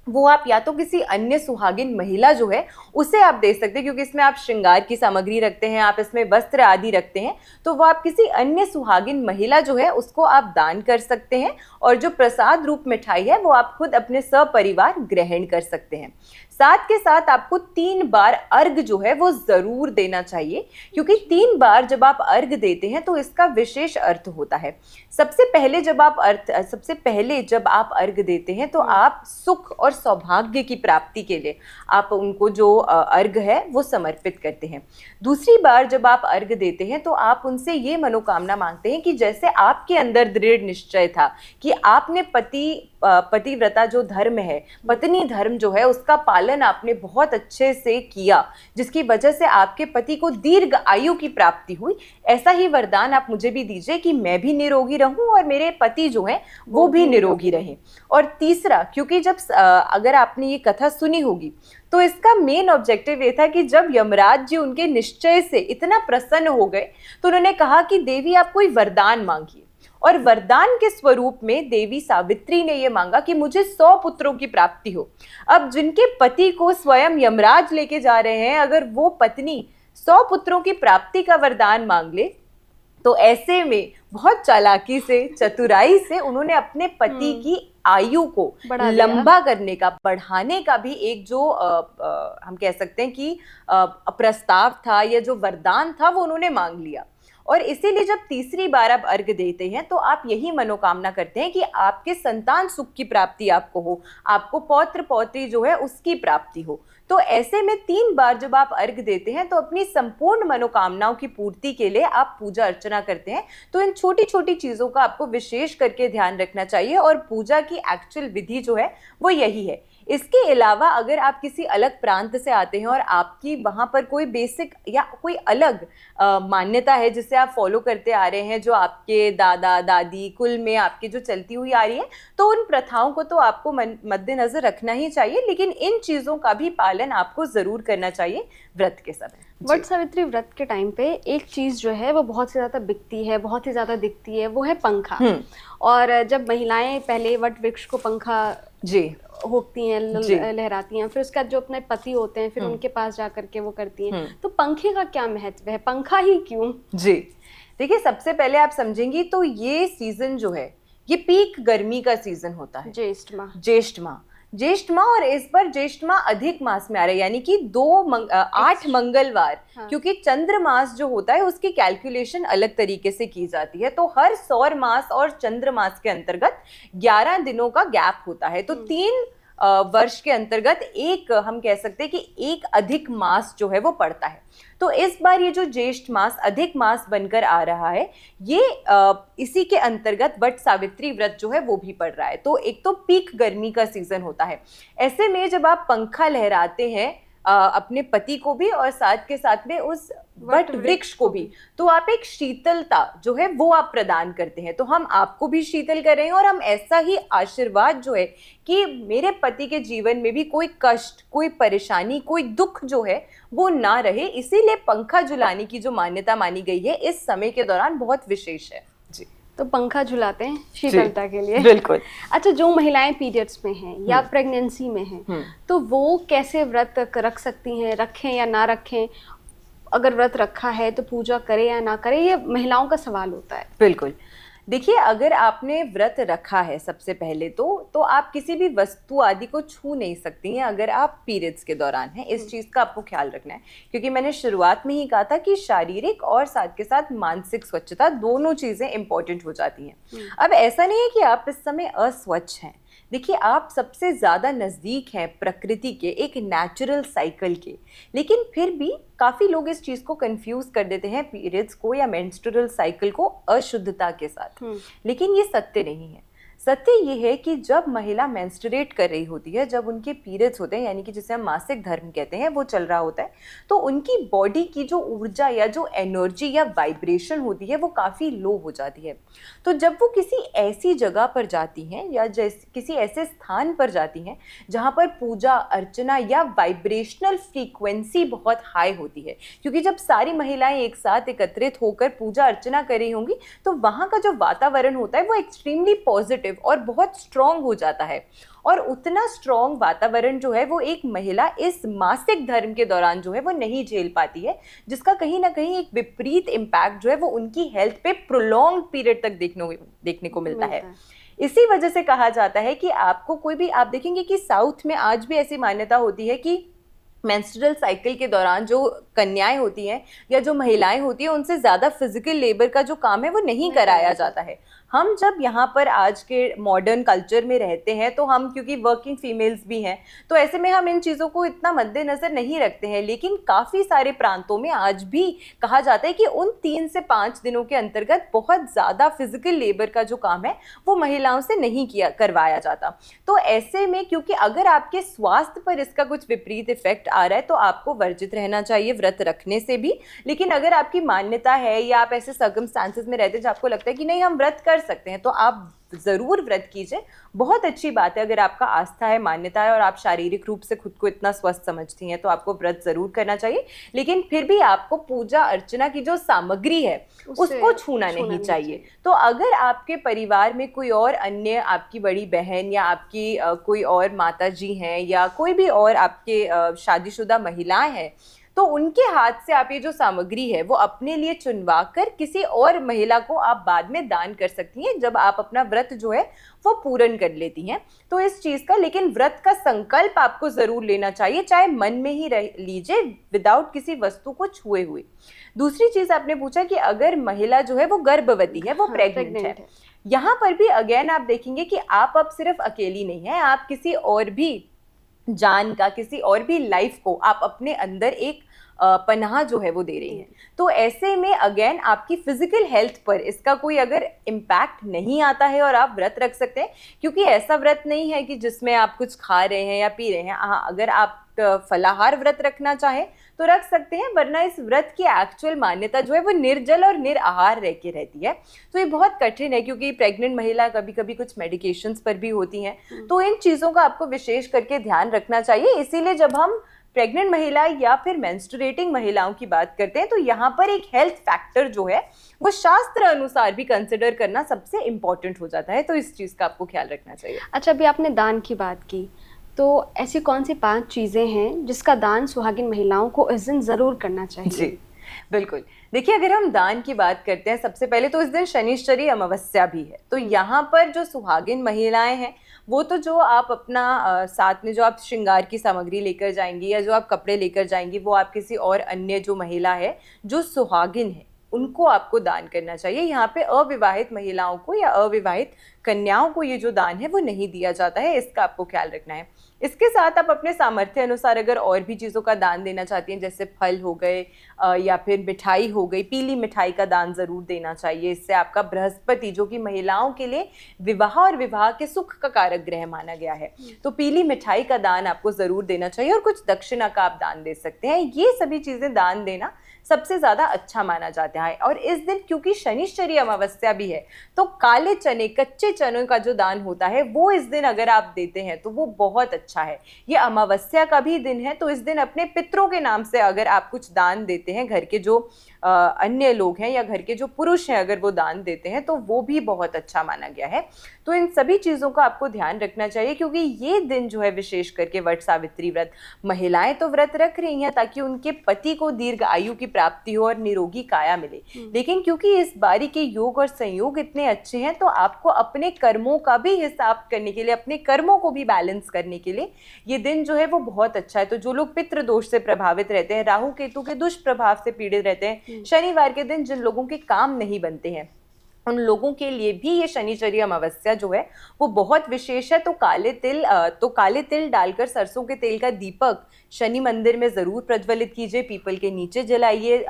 Speaker 1: वो आप या तो किसी अन्य सुहागिन महिला जो है उसे आप दे सकते हैं, क्योंकि इसमें आप श्रृंगार की सामग्री रखते हैं, आप इसमें वस्त्र आदि रखते हैं, तो वो आप किसी अन्य सुहागिन महिला जो है उसको आप दान कर सकते हैं। और जो प्रसाद रूप मिठाई है वो आप खुद अपने सपरिवार ग्रहण कर सकते हैं। साथ के साथ आपको 3 बार अर्घ जो है वो जरूर देना चाहिए, क्योंकि 3 बार जब आप अर्घ देते हैं तो इसका विशेष अर्थ होता है। सबसे पहले जब आप अर्घ देते हैं तो आप सुख और सौभाग्य की प्राप्ति के लिए आप उनको जो अर्घ है वो समर्पित करते हैं। दूसरी बार जब आप अर्घ देते हैं तो आप उनसे ये मनोकामना मांगते हैं कि जैसे आपके अंदर दृढ़ निश्चय था कि आपने पतिव्रता जो धर्म है, पत्नी धर्म जो है, उसका पालन आपने बहुत अच्छे से किया, जिसकी वजह से आपके पति को दीर्घ आयु की प्राप्ति हुई, ऐसा ही वरदान आप मुझे भी दीजिए कि मैं भी निरोगी रहूं और मेरे पति जो हैं वो भी निरोगी रहें। और तीसरा, क्योंकि जब अगर आपने ये कथा सुनी होगी तो इसका मेन ऑब्जेक्टिव ये था कि जब यमराज जी उनके निश्चय से इतना प्रसन्न हो गए तो उन्होंने कहा कि देवी आप कोई वरदान मांगिए, और वरदान के स्वरूप में देवी सावित्री ने यह मांगा कि मुझे 100 पुत्रों की प्राप्ति हो। अब जिनके पति को स्वयं यमराज लेके जा रहे हैं, अगर वो पत्नी 100 पुत्रों की प्राप्ति का वरदान मांग ले, तो ऐसे में बहुत चालाकी से, चतुराई से उन्होंने अपने पति की आयु को लंबा करने का, बढ़ाने का भी एक जो हम कह सकते हैं कि प्रस्ताव था या जो वरदान था वो उन्होंने मांग लिया। और इसीलिए जब तीसरी बार आप अर्घ देते हैं तो आप यही मनोकामना करते हैं कि आपके संतान सुख की प्राप्ति आपको हो, आपको पौत्र पौत्री जो है उसकी प्राप्ति हो। तो ऐसे में 3 बार जब आप अर्घ देते हैं तो अपनी संपूर्ण मनोकामनाओं की पूर्ति के लिए आप पूजा अर्चना करते हैं। तो इन छोटी छोटी चीजों का आपको विशेष करके ध्यान रखना चाहिए, और पूजा की एक्चुअल विधि जो है वो यही है। इसके अलावा अगर आप किसी अलग प्रांत से आते हैं और आपकी वहाँ पर कोई बेसिक या कोई अलग मान्यता है जिसे आप फॉलो करते आ रहे हैं, जो आपके दादा दादी कुल में आपकी जो चलती हुई आ रही है, तो उन प्रथाओं को तो आपको मद्देनजर रखना ही चाहिए, लेकिन इन चीज़ों का भी पालन आपको ज़रूर करना चाहिए व्रत के समय।
Speaker 2: वट सावित्री व्रत के टाइम पे एक चीज़ जो है वो बहुत ही ज़्यादा बिकती है, बहुत ही ज़्यादा दिखती है, वो है पंखा। और जब महिलाएं पहले वट वृक्ष को पंखा
Speaker 1: जी
Speaker 2: होती हैं, लहराती हैं, फिर उसका जो अपने पति होते हैं फिर उनके पास जा करके वो करती हैं, तो पंखे का क्या महत्व है, पंखा ही क्यों?
Speaker 1: जी देखिए, सबसे पहले आप समझेंगी तो ये सीजन जो है ये पीक गर्मी का सीजन होता है, ज्येष्ठ माह, और इस बार ज्येष्ठ माह अधिक मास में आ रहा है, यानी कि 8 मंगलवार। हाँ। क्योंकि चंद्र मास जो होता है उसकी कैलकुलेशन अलग तरीके से की जाती है, तो हर सौर मास और चंद्र मास के अंतर्गत 11 दिनों का गैप होता है, तो 3 वर्ष के अंतर्गत एक, हम कह सकते हैं कि एक अधिक मास जो है वो पड़ता है। तो इस बार ये जो ज्येष्ठ मास अधिक मास बनकर आ रहा है, ये इसी के अंतर्गत वट सावित्री व्रत जो है वो भी पड़ रहा है। तो एक तो पीक गर्मी का सीजन होता है, ऐसे में जब आप पंखा लहराते हैं अपने पति को भी और साथ के साथ में उस वट वृक्ष को भी, तो आप एक शीतलता जो है वो आप प्रदान करते हैं। तो हम आपको भी शीतल कर रहे हैं और हम ऐसा ही आशीर्वाद जो है कि मेरे पति के जीवन में भी कोई कष्ट, कोई परेशानी, कोई दुख जो है वो ना रहे, इसीलिए पंखा झुलाने की जो मान्यता मानी गई है इस समय के दौरान बहुत विशेष है। जी,
Speaker 2: तो पंखा झुलाते हैं शीतलता के लिए।
Speaker 1: बिल्कुल।
Speaker 2: अच्छा, जो महिलाएं पीरियड्स में हैं या प्रेगनेंसी में हैं, तो वो कैसे व्रत रख सकती हैं, रखें या ना रखें? अगर व्रत रखा है तो पूजा करें या ना करें, ये महिलाओं का सवाल होता है।
Speaker 1: बिल्कुल। देखिए, अगर आपने व्रत रखा है सबसे पहले तो आप किसी भी वस्तु आदि को छू नहीं सकती हैं अगर आप पीरियड्स के दौरान हैं। इस चीज़ का आपको ख्याल रखना है, क्योंकि मैंने शुरुआत में ही कहा था कि शारीरिक और साथ के साथ मानसिक स्वच्छता दोनों चीज़ें इंपॉर्टेंट हो जाती हैं। अब ऐसा नहीं है कि आप इस समय अस्वच्छ हैं। देखिए, आप सबसे ज़्यादा नज़दीक हैं प्रकृति के एक नेचुरल साइकिल के, लेकिन फिर भी काफ़ी लोग इस चीज़ को कंफ्यूज कर देते हैं पीरियड्स को या मेंस्ट्रुअल साइकिल को अशुद्धता के साथ, लेकिन ये सत्य नहीं है। सत्य ये है कि जब महिला मेंस्ट्रुएट कर रही होती है, जब उनके पीरियड्स होते हैं, यानी कि जिसे हम मासिक धर्म कहते हैं, वो चल रहा होता है, तो उनकी बॉडी की जो ऊर्जा या जो एनर्जी या वाइब्रेशन होती है वो काफ़ी लो हो जाती है। तो जब वो किसी ऐसी जगह पर जाती हैं या किसी ऐसे स्थान पर जाती हैं जहाँ पर पूजा अर्चना या वाइब्रेशनल फ्रीक्वेंसी बहुत हाई होती है, क्योंकि जब सारी महिलाएं एक साथ एकत्रित होकर पूजा अर्चना कर रही होंगी तो वहाँ का जो वातावरण होता है वो एक्सट्रीमली पॉजिटिव और बहुत स्ट्रॉन्ग हो जाता है। और उतना स्ट्रॉन्ग वातावरण जो है वो एक महिला इस मासिक धर्म के दौरान जो है वो नहीं झेल पाती है, जिसका कहीं ना कहीं एक विपरीत इम्पैक्ट जो है वो उनकी हेल्थ पे प्रोलॉन्ग पीरियड तक देखने को मिलता है। इसी वजह से कहा जाता है कि आपको कोई भी, आप देखेंगे कि साउथ में आज भी ऐसी मान्यता होती है कि मेंस्ट्रुअल साइकिल के दौरान जो कन्याएं होती हैं या जो महिलाएं होती हैं उनसे ज़्यादा फिजिकल लेबर का जो काम है वो नहीं कराया जाता है। हम जब यहाँ पर आज के मॉडर्न कल्चर में रहते हैं तो हम, क्योंकि वर्किंग फीमेल्स भी हैं, तो ऐसे में हम इन चीज़ों को इतना मद्देनज़र नहीं रखते हैं, लेकिन काफ़ी सारे प्रांतों में आज भी कहा जाता है कि उन 3 से 5 दिनों के अंतर्गत बहुत ज़्यादा फिजिकल लेबर का जो काम है वो महिलाओं से नहीं करवाया जाता। तो ऐसे में, क्योंकि अगर आपके स्वास्थ्य पर इसका कुछ विपरीत इफेक्ट आ रहा है तो आपको वर्जित रहना चाहिए व्रत रखने से भी। लेकिन अगर आपकी मान्यता है या आप ऐसे सर्कमस्टांसेस में रहते हैं जब आपको लगता है कि नहीं हम व्रत कर सकते हैं, तो आप ज़रूर व्रत कीजिए। बहुत अच्छी बात है अगर आपका आस्था है, मान्यता है और आप शारीरिक रूप से खुद को इतना स्वस्थ समझती हैं तो आपको व्रत ज़रूर करना चाहिए। लेकिन फिर भी आपको पूजा अर्चना की जो सामग्री है उसको छूना नहीं चाहिए। तो अगर आपके परिवार में कोई और अन्य, आपकी बड़ी बहन या आपकी कोई और माता जी हैं या कोई भी और आपके शादीशुदा महिलाएं हैं, तो उनके हाथ से आप ये जो सामग्री है वो अपने लिए चुनवा कर किसी और महिला को आप बाद में दान कर सकती हैं जब आप अपना व्रत जो है वो पूर्ण कर लेती हैं। तो इस चीज़ का, लेकिन व्रत का संकल्प आपको ज़रूर लेना चाहिए, चाहे मन में ही रह लीजिए, विदाउट किसी वस्तु को छुए हुए। दूसरी चीज़ आपने पूछा कि अगर महिला जो है वो गर्भवती है, वो प्रेग्नेंट है, यहाँ पर भी अगेन आप देखेंगे कि आप अब सिर्फ अकेली नहीं है, आप किसी और भी जान का, किसी और भी लाइफ को आप अपने अंदर एक पनाह जो है वो दे रही हैं। तो ऐसे में अगेन आपकी फिजिकल हेल्थ पर इसका कोई अगर इम्पैक्ट नहीं आता है और आप व्रत रख सकते हैं, क्योंकि ऐसा व्रत नहीं है कि जिसमें आप कुछ खा रहे हैं या पी रहे हैं। हाँ, अगर आप फलाहार व्रत रखना चाहें तो रख सकते हैं, वरना इस व्रत की एक्चुअल मान्यता जो है वो निर्जल और निराहार रह के रहती है। तो ये बहुत कठिन है, क्योंकि प्रेग्नेंट महिला कभी कभी कुछ मेडिकेशंस पर भी होती हैं, तो इन चीज़ों का आपको विशेष करके ध्यान रखना चाहिए। इसीलिए जब हम प्रेग्नेंट महिला या फिर मेंस्ट्रुएटिंग महिलाओं की बात करते हैं तो यहाँ पर एक हेल्थ फैक्टर जो है वो शास्त्र अनुसार भी कंसिडर करना सबसे इम्पोर्टेंट हो जाता है, तो इस चीज़ का आपको ख्याल रखना चाहिए।
Speaker 2: अच्छा, अभी आपने दान की बात की, तो ऐसी कौन सी 5 चीज़ें हैं जिसका दान सुहागिन महिलाओं को इस दिन ज़रूर करना चाहिए?
Speaker 1: जी बिल्कुल। देखिए, अगर हम दान की बात करते हैं, सबसे पहले तो इस दिन शनिश्चरी अमावस्या भी है। तो यहाँ पर जो सुहागिन महिलाएं हैं वो तो जो आप अपना साथ में जो आप श्रृंगार की सामग्री लेकर जाएंगी या जो आप कपड़े लेकर जाएंगी, वो आप किसी और अन्य जो महिला है जो सुहागिन है उनको आपको दान करना चाहिए। यहाँ पे अविवाहित महिलाओं को या अविवाहित कन्याओं को ये जो दान है वो नहीं दिया जाता है, इसका आपको ख्याल रखना है। इसके साथ आप अपने सामर्थ्य अनुसार अगर और भी चीज़ों का दान देना चाहती हैं, जैसे फल हो गए या फिर मिठाई हो गई, पीली मिठाई का दान ज़रूर देना चाहिए। इससे आपका बृहस्पति, जो कि महिलाओं के लिए विवाह और विवाह के सुख का कारक ग्रह माना गया है, तो पीली मिठाई का दान आपको ज़रूर देना चाहिए। और कुछ दक्षिणा का आप दान दे सकते हैं। ये सभी चीज़ें दान देना सबसे ज़्यादा अच्छा माना जाता है। और इस दिन क्योंकि शनिश्चरी अमावस्या भी है, तो काले चने, कच्चे चनों का जो दान होता है वो इस दिन अगर आप देते हैं तो वो बहुत अच्छा है। ये अमावस्या का भी दिन है, तो इस दिन अपने पितरों के नाम से अगर आप कुछ दान देते हैं, घर के जो अन्य लोग हैं या घर के जो पुरुष हैं अगर वो दान देते हैं, तो वो भी बहुत अच्छा माना गया है। तो इन सभी चीज़ों का आपको ध्यान रखना चाहिए, क्योंकि ये दिन जो है विशेष करके वट सावित्री व्रत, महिलाएं तो व्रत रख रही हैं ताकि उनके पति को दीर्घ आयु की प्राप्ति हो और निरोगी काया मिले, लेकिन क्योंकि इस बारी के योग और संयोग इतने अच्छे हैं, तो आपको अपने कर्मों का भी हिसाब करने के लिए, अपने कर्मों को भी बैलेंस करने के लिए ये दिन जो है वो बहुत अच्छा है। तो जो लोग पितृ दोष से प्रभावित रहते हैं, राहु केतु के दुष्प्रभाव से पीड़ित रहते हैं, शनिवार के दिन जिन लोगों के काम नहीं बनते हैं, उन लोगों के लिए भी ये शनिचरी अमावस्या जो है वो बहुत विशेष है। तो काले तिल डालकर सरसों के तेल का दीपक शनि मंदिर में ज़रूर प्रज्वलित कीजिए, पीपल के नीचे जलाइए।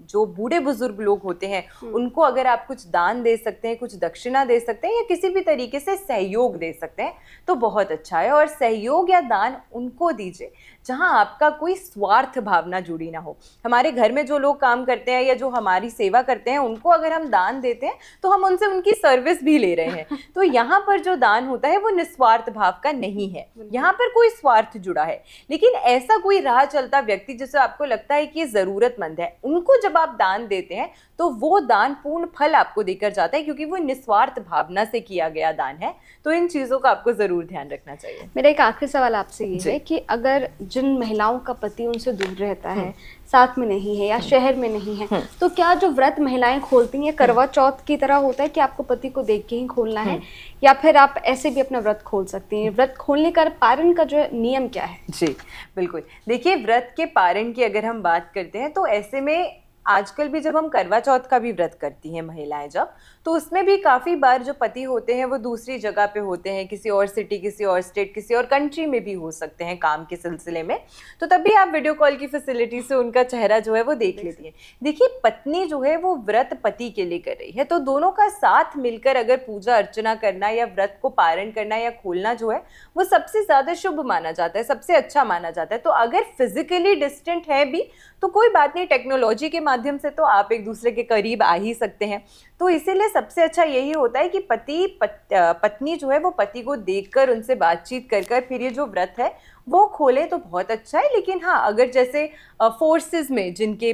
Speaker 1: जो बूढ़े बुजुर्ग लोग होते हैं उनको अगर आप कुछ दान दे सकते हैं, कुछ दक्षिणा दे सकते हैं या किसी भी तरीके से सहयोग दे सकते हैं तो बहुत अच्छा है। और सहयोग या दान उनको दीजिए जहां आपका कोई स्वार्थ भावना जुड़ी ना हो। हमारे घर में जो लोग काम करते हैं या जो हमारी सेवा करते हैं, उनको अगर हम दान देते हैं तो हम उनसे उनकी सर्विस भी ले रहे हैं। तो यहाँ पर जो दान होता है वो निस्वार्थ भाव का नहीं है, यहाँ पर कोई स्वार्थ जुड़ा है। लेकिन ऐसा कोई राह चलता व्यक्ति जिसे आपको लगता है कि ये जरूरतमंद है, उनको जब आप दान देते हैं तो वो दान पूर्ण फल आपको देकर जाता है, क्योंकि वो निस्वार्थ भावना से किया गया दान है। तो इन चीजों का आपको जरूर ध्यान रखना चाहिए।
Speaker 2: मेरा एक आखिरी सवाल आपसे ये है कि अगर जिन महिलाओं का पति उनसे दूर रहता है, साथ में नहीं है या शहर में नहीं है, तो क्या जो व्रत महिलाएं खोलती हैं करवा चौथ की तरह होता है कि आपको पति को देख के ही खोलना है, या फिर आप ऐसे भी अपना व्रत खोल सकती हैं? व्रत खोलने का पारण का जो नियम क्या है?
Speaker 1: जी बिल्कुल, देखिए व्रत के पारण की अगर हम बात करते हैं तो ऐसे में आजकल भी जब हम करवा चौथ का भी व्रत करती हैं महिलाएं जब, तो उसमें भी काफ़ी बार जो पति होते हैं वो दूसरी जगह पे होते हैं, किसी और सिटी, किसी और स्टेट, किसी और कंट्री में भी हो सकते हैं काम के सिलसिले में। तो तब भी आप वीडियो कॉल की फैसिलिटी से उनका चेहरा जो है वो देख लेती हैं। देखिए, पत्नी जो है वो व्रत पति के लिए कर रही है, तो दोनों का साथ मिलकर अगर पूजा अर्चना करना या व्रत को पारण करना या खोलना जो है वो सबसे ज़्यादा शुभ माना जाता है, सबसे अच्छा माना जाता है। तो अगर फिजिकली डिस्टेंट है भी तो कोई बात नहीं, टेक्नोलॉजी के माध्यम से तो आप एक दूसरे के करीब आ ही सकते हैं। तो इसीलिए सबसे अच्छा यही होता है कि पत्नी जो है वो पति को देखकर उनसे बातचीत कर फिर ये जो व्रत है वो खोले तो बहुत अच्छा है। लेकिन हाँ, अगर जैसे फोर्सेस में जिनके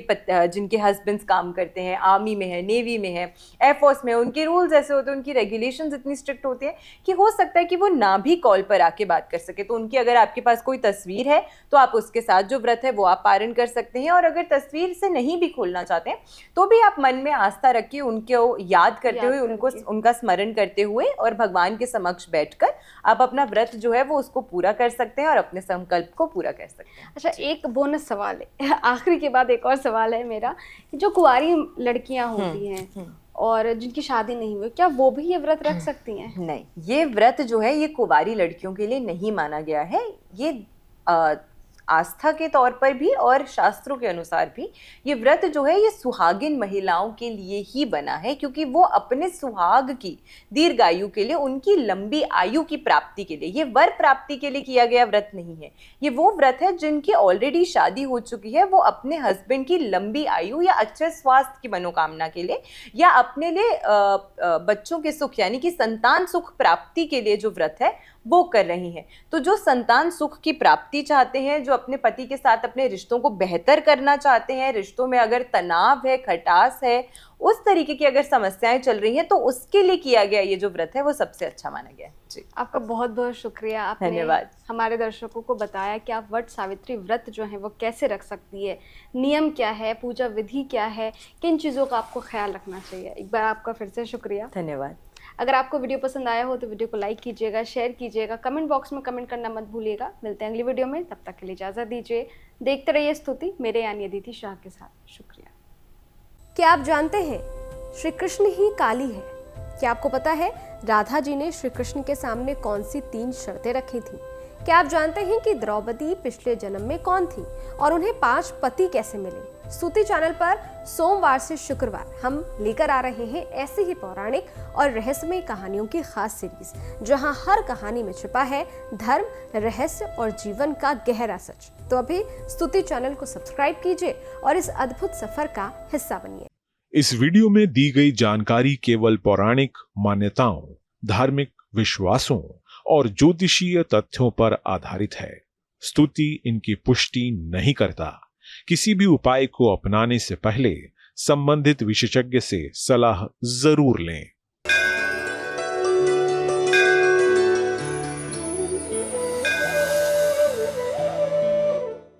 Speaker 1: हस्बैंड्स काम करते हैं, आर्मी में है, नेवी में है, एयरफोर्स में, उनके रूल्स ऐसे होते हैं, उनकी रेगुलेशंस इतनी स्ट्रिक्ट होती है कि हो सकता है कि वो ना भी कॉल पर आके बात कर सके। तो उनकी अगर आपके पास कोई तस्वीर है तो आप उसके साथ जो व्रत है वो आप पारण कर सकते हैं। और अगर तस्वीर से नहीं भी खोलना चाहते हैं तो भी आप मन में आस्था रखिए, उनको याद करते हुए, उनका स्मरण करते हुए और भगवान के समक्ष बैठकर आप अपना व्रत जो है वो उसको पूरा कर सकते हैं और अपने संकल्प को पूरा कर सकते हैं।
Speaker 2: अच्छा, एक बोनस सवाल है, आखिरी के बाद एक और सवाल है मेरा, कि जो कुंवारी लड़कियां होती हैं और जिनकी शादी नहीं हुई, क्या वो भी ये व्रत रख सकती हैं?
Speaker 1: नहीं, ये व्रत जो है ये कुंवारी लड़कियों के लिए नहीं माना गया है। ये आस्था के तौर पर भी और शास्त्रों के अनुसार भी ये व्रत जो है ये सुहागिन महिलाओं के लिए ही बना है, क्योंकि वो अपने सुहाग की दीर्घायु के लिए, उनकी लंबी आयु की प्राप्ति के लिए, ये वर प्राप्ति के लिए किया गया व्रत नहीं है। ये वो व्रत है जिनकी ऑलरेडी शादी हो चुकी है, वो अपने हस्बैंड की लंबी आयु या अच्छे स्वास्थ्य की मनोकामना के लिए या अपने लिए बच्चों के सुख यानी कि संतान सुख प्राप्ति के लिए जो व्रत है वो कर रही हैं। तो जो संतान सुख की प्राप्ति चाहते हैं, जो अपने पति के साथ अपने रिश्तों को बेहतर करना चाहते हैं, रिश्तों में अगर तनाव है, खटास है, उस तरीके की अगर समस्याएं चल रही हैं, तो उसके लिए किया गया ये जो व्रत है वो सबसे अच्छा माना गया है। जी,
Speaker 2: आपका बहुत बहुत शुक्रिया। आपने
Speaker 1: धन्यवाद।
Speaker 2: हमारे दर्शकों को बताया कि आप वट सावित्री व्रत जो है वो कैसे रख सकती है, नियम क्या है, पूजा विधि क्या है, किन चीज़ों का आपको ख्याल रखना चाहिए। एक बार आपका फिर से शुक्रिया।
Speaker 1: धन्यवाद।
Speaker 2: अगर आपको वीडियो पसंद आया हो तो वीडियो को लाइक कीजिएगा, शेयर कीजिएगा, कमेंट बॉक्स में कमेंट करना मत भूलिएगा। मिलते हैं अगली वीडियो में, तब तक के लिए इजाज़त दीजिए। देखते रहिए स्तुति, मेरे यानी अदिति शाह के साथ। शुक्रिया। क्या आप जानते हैं श्री कृष्ण ही काली है? क्या आपको पता है राधा जी ने श्री कृष्ण के सामने कौन सी 3 शर्तें रखी थी? क्या आप जानते हैं कि द्रौपदी पिछले जन्म में कौन थी और उन्हें 5 पति कैसे मिले? स्तुति चैनल पर सोमवार से शुक्रवार हम लेकर आ रहे हैं ऐसी ही पौराणिक और रहस्यमय कहानियों की खास सीरीज, जहां हर कहानी में छिपा है धर्म, रहस्य और जीवन का गहरा सच। तो अभी स्तुति चैनल को सब्सक्राइब कीजिए और इस अद्भुत सफर का हिस्सा बनिए।
Speaker 3: इस वीडियो में दी गई जानकारी केवल पौराणिक मान्यताओं, धार्मिक विश्वासों और ज्योतिषीय तथ्यों पर आधारित है। स्तुति इनकी पुष्टि नहीं करता। किसी भी उपाय को अपनाने से पहले संबंधित विशेषज्ञ से सलाह जरूर लें।